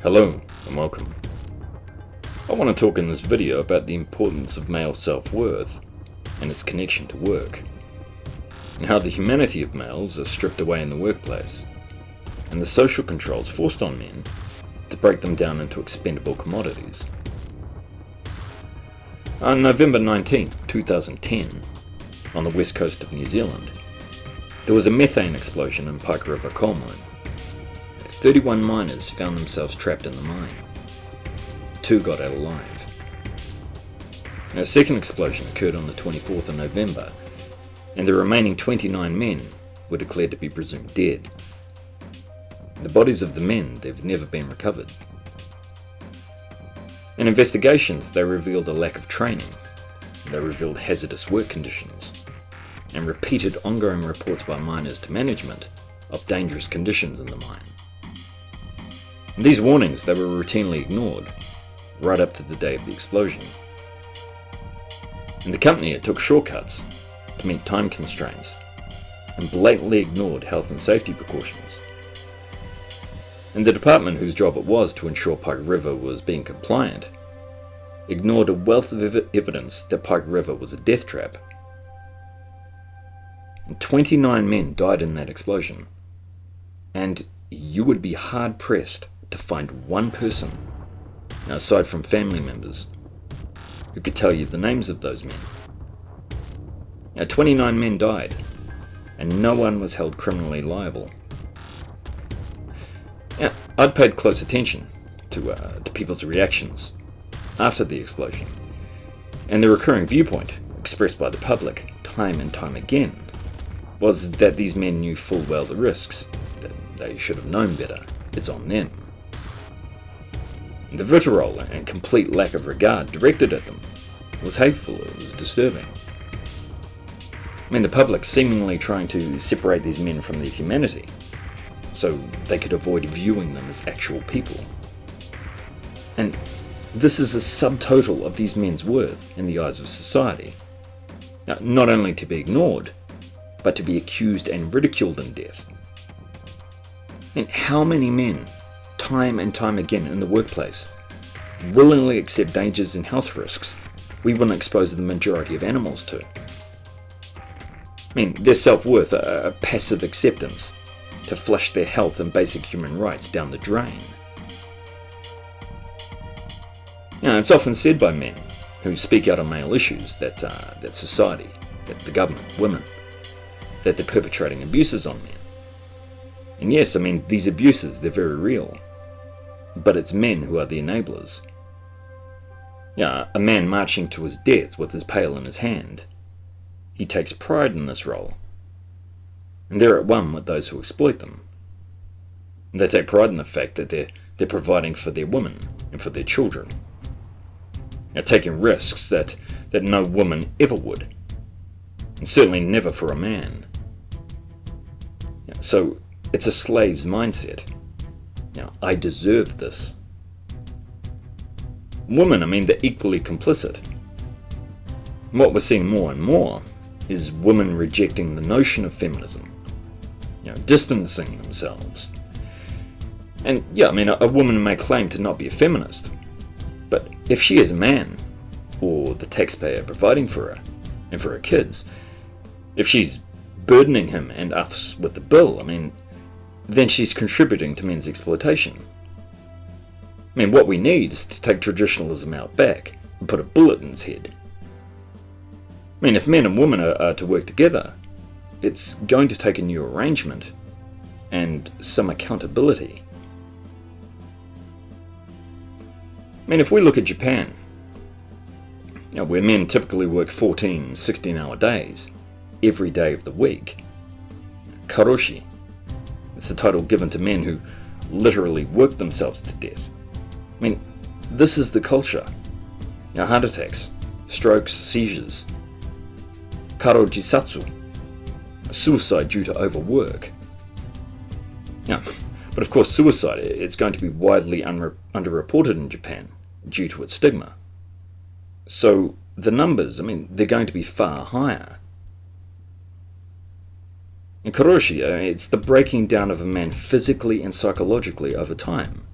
Hello and welcome. I want to talk in this video about the importance of male self-worth and its connection to work, and how the humanity of males are stripped away in the workplace, and the social controls forced on men to break them down into expendable commodities. On November 19th, 2010, on the west coast of New Zealand, there was a methane explosion in Pike River coal mine. 31 miners found themselves trapped in the mine. 2 got out alive. A second explosion occurred on the 24th of November, and the remaining 29 men were declared to be presumed dead. The bodies of the men, they've never been recovered. In investigations, they revealed a lack of training. They revealed hazardous work conditions, and repeated ongoing reports by miners to management of dangerous conditions in the mine. These warnings, they were routinely ignored, right up to the day of the explosion. And the company, it took shortcuts to meet time constraints, and blatantly ignored health and safety precautions. And the department, whose job it was to ensure Pike River was being compliant, ignored a wealth of evidence that Pike River was a death trap. And 29 men died in that explosion, and you would be hard-pressed to find one person, aside from family members, who could tell you the names of those men. 29 men died, and no one was held criminally liable. I'd paid close attention to people's reactions after the explosion, and the recurring viewpoint expressed by the public time and time again was that these men knew full well the risks, that they should have known better, it's on them. The vitriol and complete lack of regard directed at them was hateful, it was disturbing. The public seemingly trying to separate these men from their humanity, so they could avoid viewing them as actual people. And this is a subtotal of these men's worth in the eyes of society. Now, not only to be ignored, but to be accused and ridiculed in death. And how many men, time and time again in the workplace, willingly accept dangers and health risks we wouldn't expose the majority of animals to? Their self-worth, a passive acceptance to flush their health and basic human rights down the drain. It's often said by men who speak out on male issues that society, that the government, women, that they're perpetrating abuses on men. And yes, these abuses, they're very real. But it's men who are the enablers. A man marching to his death with his pail in his hand. He takes pride in this role. And they're at one with those who exploit them. They take pride in the fact that they're providing for their women and for their children. Taking risks that no woman ever would. And certainly never for a man. So it's a slave's mindset. I deserve this. Women, they're equally complicit. And what we're seeing more and more is women rejecting the notion of feminism, distancing themselves. And a woman may claim to not be a feminist, but if she is a man, or the taxpayer providing for her and for her kids, if she's burdening him and us with the bill, then she's contributing to men's exploitation. What we need is to take traditionalism out back and put a bullet in his head. If men and women are to work together, it's going to take a new arrangement and some accountability. If we look at Japan, where men typically work 14, 16-hour days every day of the week, karoshi, it's the title given to men who literally work themselves to death. This is the culture. Heart attacks, strokes, seizures. Karojisatsu, suicide due to overwork. But of course suicide, it's going to be widely underreported in Japan due to its stigma. So the numbers, they're going to be far higher. In karoshi, it's the breaking down of a man physically and psychologically over time.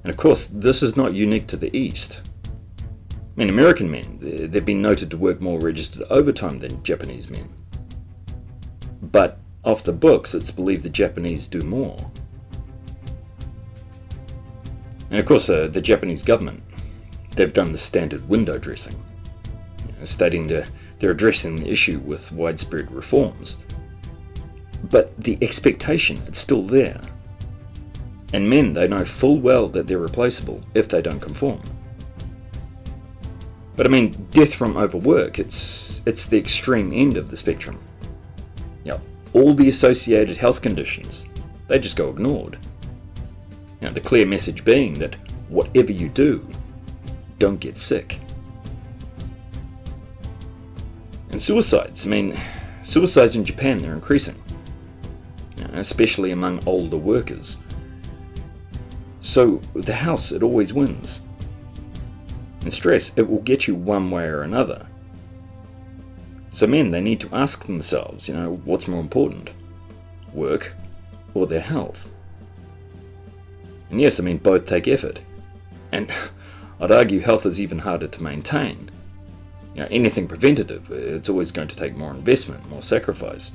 And of course, this is not unique to the East. I mean, American men, they've been noted to work more registered overtime than Japanese men. But off the books, it's believed the Japanese do more. And of course, the Japanese government, they've done the standard window dressing, stating they're addressing the issue with widespread reforms. But the expectation, it's still there. And men, they know full well that they're replaceable if they don't conform. But I mean, death from overwork, it's the extreme end of the spectrum. All the associated health conditions, they just go ignored. The clear message being that whatever you do, don't get sick. And suicides, I mean, suicides in Japan, they're increasing, especially among older workers. So the house, it always wins. And stress, it will get you one way or another. So men, they need to ask themselves, what's more important? Work or their health? And yes, I mean, both take effort. And I'd argue health is even harder to maintain. Anything preventative, it's always going to take more investment, more sacrifice.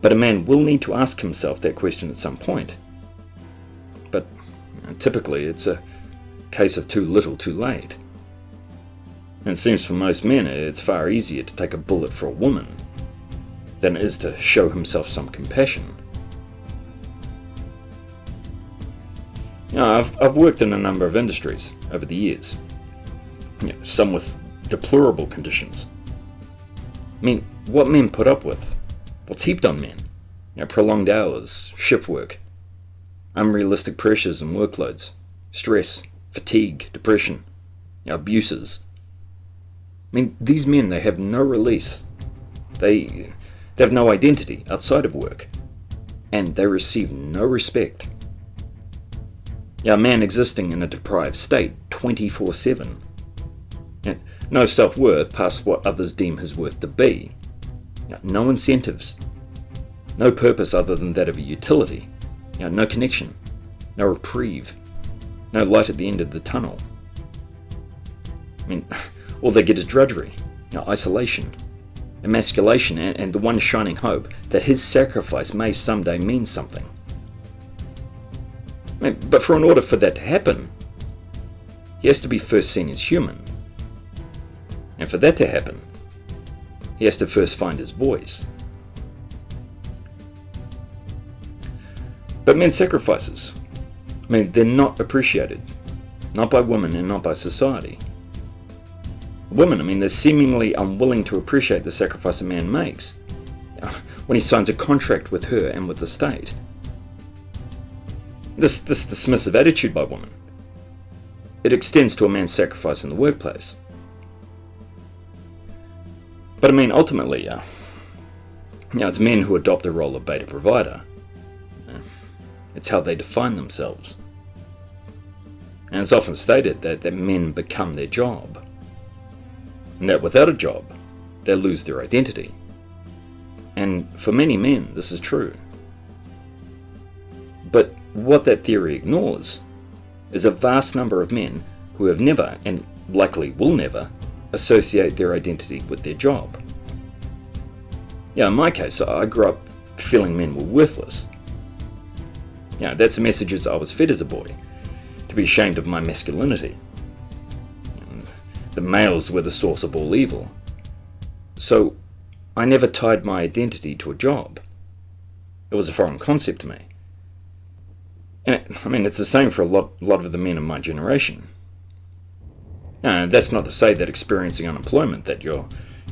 But a man will need to ask himself that question at some point. But typically, it's a case of too little, too late. And it seems for most men, it's far easier to take a bullet for a woman than it is to show himself some compassion. I've worked in a number of industries over the years, some with deplorable conditions. I mean, what men put up with, what's heaped on men? Prolonged hours, shift work, unrealistic pressures and workloads, stress, fatigue, depression, abuses. I mean, these men, they have no release. They have no identity outside of work, and they receive no respect. A man existing in a deprived state 24/7. No self-worth past what others deem his worth to be. No incentives. No purpose other than that of a utility. No connection. No reprieve. No light at the end of the tunnel. I mean, all they get is drudgery, isolation, emasculation, and the one shining hope that his sacrifice may someday mean something. I mean, but in order for that to happen, he has to be first seen as human. And for that to happen, he has to first find his voice. But men's sacrifices, I mean, they're not appreciated. Not by women and not by society. Women, I mean, they're seemingly unwilling to appreciate the sacrifice a man makes when he signs a contract with her and with the state. This dismissive attitude by women, it extends to a man's sacrifice in the workplace. But I mean, ultimately, it's men who adopt the role of beta provider. It's how they define themselves. And it's often stated that men become their job. And that without a job, they lose their identity. And for many men, this is true. But what that theory ignores is a vast number of men who have never, and likely will never, associate their identity with their job. In my case, I grew up feeling men were worthless. That's the messages I was fed as a boy, to be ashamed of my masculinity. The males were the source of all evil. So I never tied my identity to a job. It was a foreign concept to me. And it's the same for a lot of the men of my generation. Now, that's not to say that experiencing unemployment, that your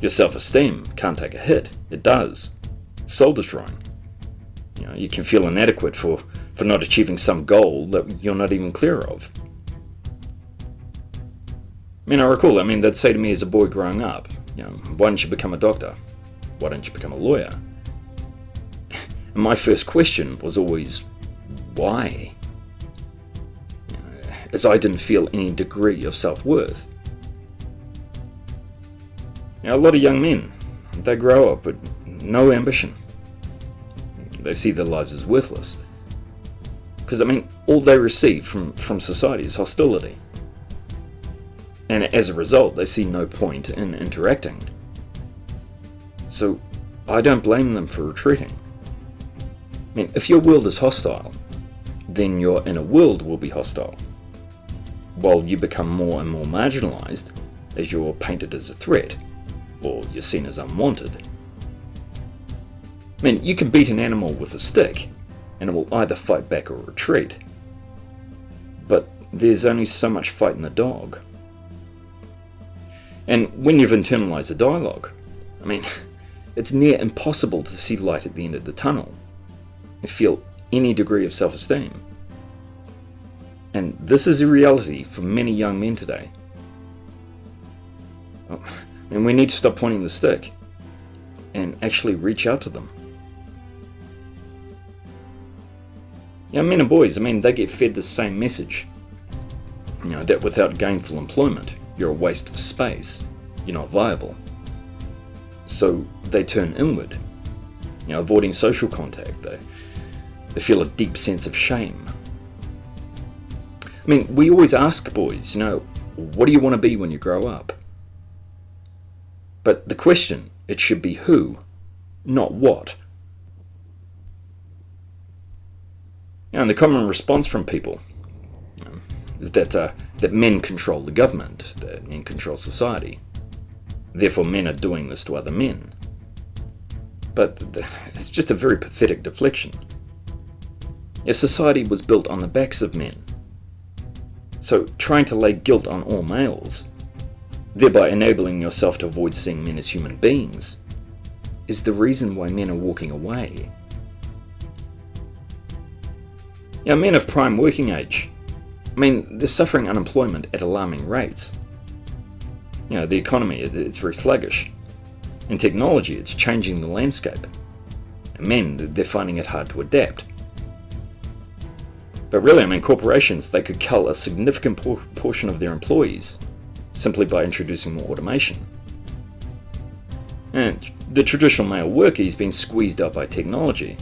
self-esteem can't take a hit. It does. It's soul-destroying. You can feel inadequate for not achieving some goal that you're not even clear of. I recall, they'd say to me as a boy growing up, why don't you become a doctor? Why don't you become a lawyer? And my first question was always, why? As I didn't feel any degree of self-worth. A lot of young men, they grow up with no ambition. They see their lives as worthless. Because, all they receive from society is hostility. And as a result, they see no point in interacting. So, I don't blame them for retreating. If your world is hostile, then your inner world will be hostile, while you become more and more marginalized as you're painted as a threat, or you're seen as unwanted. You can beat an animal with a stick, and it will either fight back or retreat. But there's only so much fight in the dog. And when you've internalized a dialogue, it's near impossible to see light at the end of the tunnel and feel any degree of self-esteem. And this is a reality for many young men today. And we need to stop pointing the stick and actually reach out to them. Men and boys, they get fed the same message. That without gainful employment, you're a waste of space, you're not viable. So they turn inward, avoiding social contact. They feel a deep sense of shame. We always ask boys, what do you want to be when you grow up? But the question, it should be who, not what. And the common response from people is that men control the government, that men control society. Therefore, men are doing this to other men. But it's just a very pathetic deflection. Society was built on the backs of men. So trying to lay guilt on all males, thereby enabling yourself to avoid seeing men as human beings, is the reason why men are walking away. Men of prime working age, they're suffering unemployment at alarming rates. The economy, it's very sluggish. In technology, it's changing the landscape. And men, they're finding it hard to adapt. But really, corporations, they could cull a significant portion of their employees simply by introducing more automation. And the traditional male worker is being squeezed out by technology.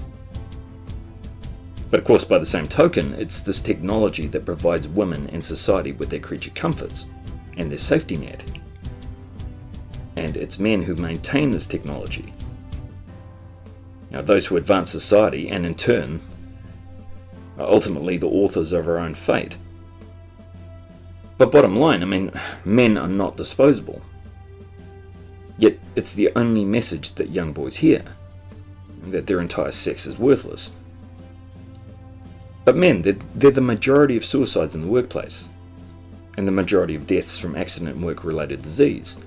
But of course, by the same token, it's this technology that provides women and society with their creature comforts and their safety net. And it's men who maintain this technology. Those who advance society, and in turn, are ultimately the authors of our own fate. But bottom line, men are not disposable. Yet it's the only message that young boys hear, that their entire sex is worthless. But men, they're the majority of suicides in the workplace, and the majority of deaths from accident and work-related disease.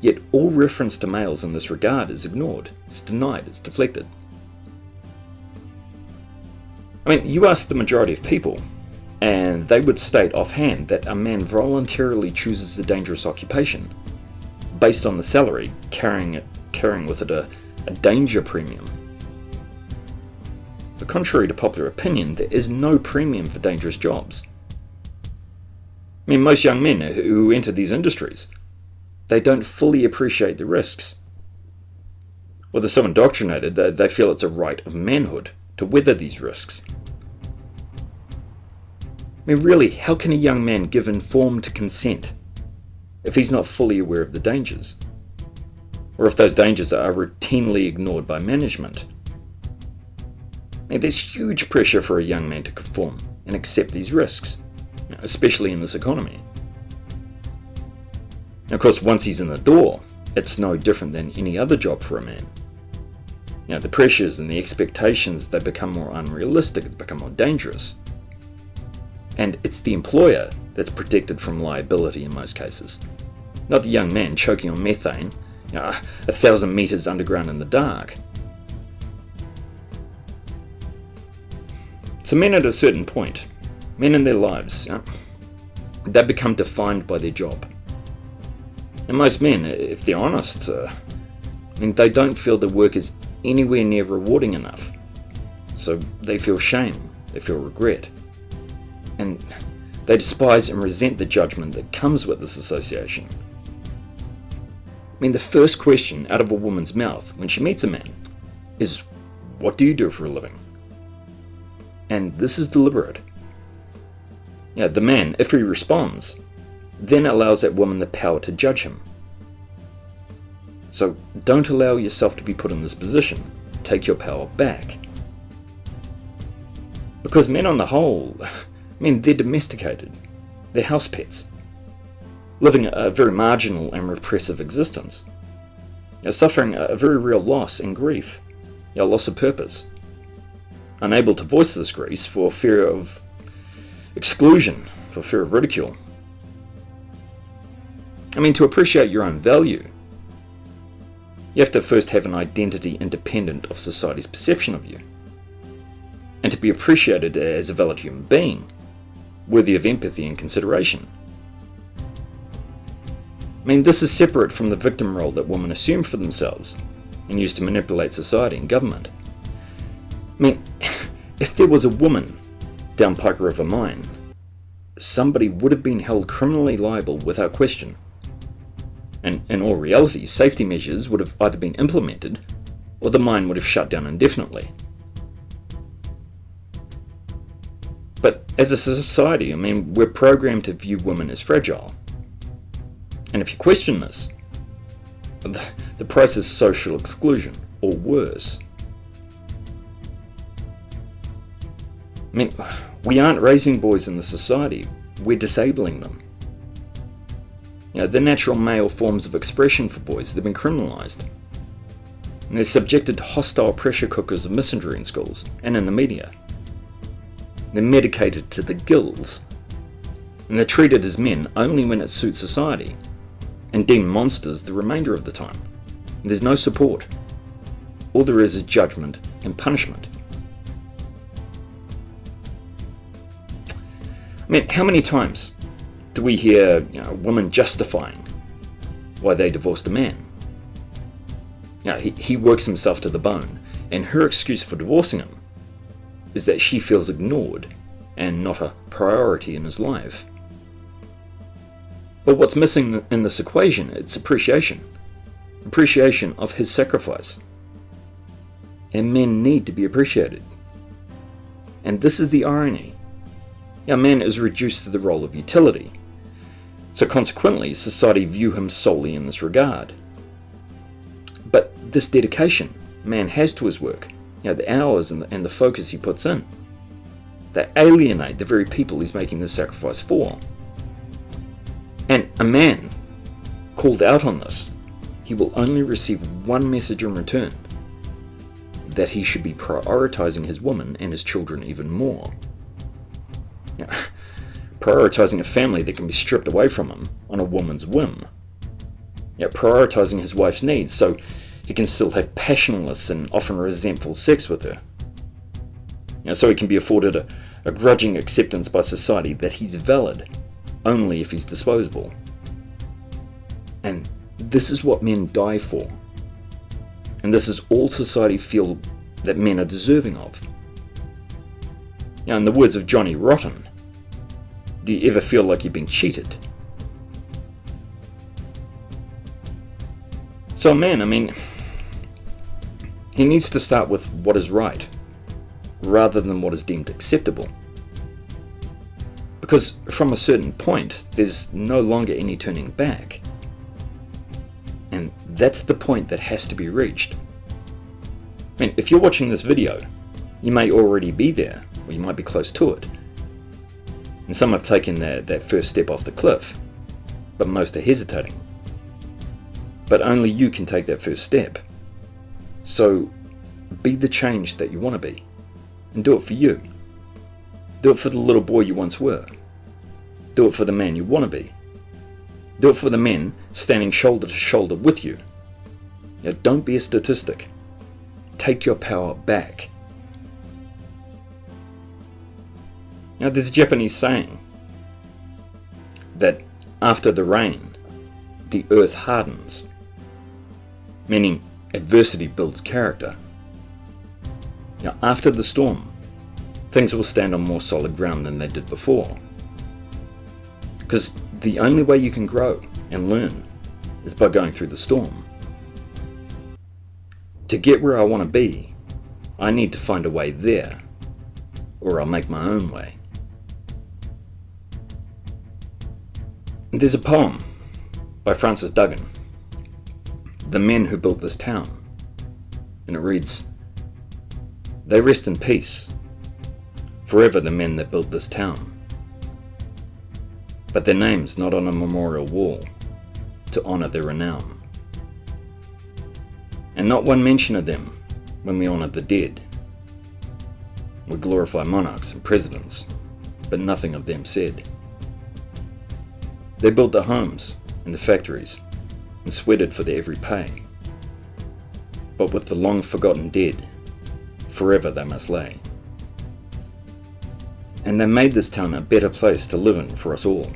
Yet all reference to males in this regard is ignored, it's denied, it's deflected. You ask the majority of people, and they would state offhand that a man voluntarily chooses a dangerous occupation based on the salary, carrying with it a danger premium. But contrary to popular opinion, there is no premium for dangerous jobs. Most young men who enter these industries, they don't fully appreciate the risks. Or they're so indoctrinated that they feel it's a right of manhood to weather these risks. Really, how can a young man give informed consent if he's not fully aware of the dangers? Or if those dangers are routinely ignored by management? There's huge pressure for a young man to conform and accept these risks, especially in this economy. Of course, once he's in the door, it's no different than any other job for a man. The pressures and the expectations, they become more unrealistic, they become more dangerous. And it's the employer that's protected from liability in most cases, not the young man choking on methane 1,000 meters underground in the dark. So men at a certain point, men in their lives, they become defined by their job. And most men, if they're honest, they don't feel their work is anywhere near rewarding enough. So they feel shame, they feel regret. And they despise and resent the judgment that comes with this association. The first question out of a woman's mouth when she meets a man is, "What do you do for a living?" And this is deliberate. The man, if he responds, then allows that woman the power to judge him. So don't allow yourself to be put in this position. Take your power back. Because men on the whole, they're domesticated. They're house pets, living a very marginal and repressive existence. Suffering a very real loss and grief, loss of purpose. Unable to voice this grief for fear of exclusion, for fear of ridicule. To appreciate your own value, you have to first have an identity independent of society's perception of you. And to be appreciated as a valid human being, worthy of empathy and consideration. This is separate from the victim role that women assume for themselves and use to manipulate society and government. If there was a woman down Pike River Mine, somebody would have been held criminally liable without question. And in all reality, safety measures would have either been implemented or the mine would have shut down indefinitely. But as a society, we're programmed to view women as fragile. And if you question this, the price is social exclusion, or worse. We aren't raising boys in the society, we're disabling them. The natural male forms of expression for boys, they've been criminalised. And they're subjected to hostile pressure cookers of misandry in schools and in the media. They're medicated to the gills. And they're treated as men only when it suits society, and deemed monsters the remainder of the time. And there's no support. All there is judgment and punishment. How many times do we hear women justifying why they divorced a man? He works himself to the bone, and her excuse for divorcing him is that she feels ignored and not a priority in his life. But what's missing in this equation? It's appreciation. Appreciation of his sacrifice. And men need to be appreciated. And this is the irony. Man is reduced to the role of utility. So consequently, society view him solely in this regard. But this dedication man has to his work, the hours and the focus he puts in, they alienate the very people he's making this sacrifice for. And a man called out on this, he will only receive one message in return: that he should be prioritizing his woman and his children even more. Prioritizing a family that can be stripped away from him on a woman's whim. Prioritizing his wife's needs so he can still have passionless and often resentful sex with her. So he can be afforded a grudging acceptance by society that he's valid only if he's disposable. And this is what men die for. And this is all society feel that men are deserving of. In the words of Johnny Rotten, do you ever feel like you've been cheated? So a man, he needs to start with what is right, rather than what is deemed acceptable. Because from a certain point, there's no longer any turning back. And that's the point that has to be reached. If you're watching this video, you may already be there, or you might be close to it. And some have taken that first step off the cliff, but most are hesitating. But only you can take that first step. So be the change that you want to be, and do it for you. Do it for the little boy you once were. Do it for the man you want to be. Do it for the men standing shoulder to shoulder with you. Don't be a statistic. Take your power back. There's a Japanese saying that after the rain, the earth hardens, meaning adversity builds character. After the storm, things will stand on more solid ground than they did before. Because the only way you can grow and learn is by going through the storm. To get where I want to be, I need to find a way there, or I'll make my own way. There's a poem by Francis Duggan, The Men Who Built This Town, and it reads, "They rest in peace, forever the men that built this town, but their names not on a memorial wall to honour their renown. And not one mention of them when we honour the dead. We glorify monarchs and presidents, but nothing of them said. They built the homes and the factories and sweated for their every pay, but with the long forgotten dead, forever they must lay. And they made this town a better place to live in for us all.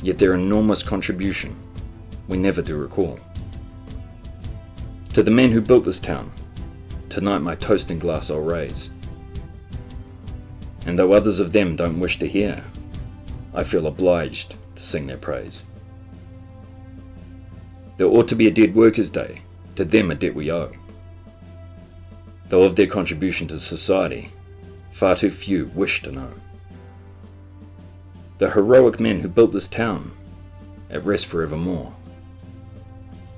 Yet their enormous contribution we never do recall. To the men who built this town, tonight my toasting glass I'll raise. And though others of them don't wish to hear, I feel obliged to sing their praise. There ought to be a Dead Workers' Day, to them a debt we owe. Though of their contribution to society, far too few wish to know. The heroic men who built this town, at rest forevermore.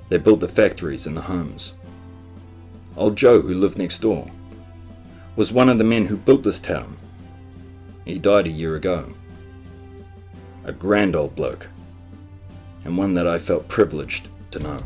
They built the factories and the homes. Old Joe, who lived next door, was one of the men who built this town. He died a year ago. A grand old bloke, and one that I felt privileged to know.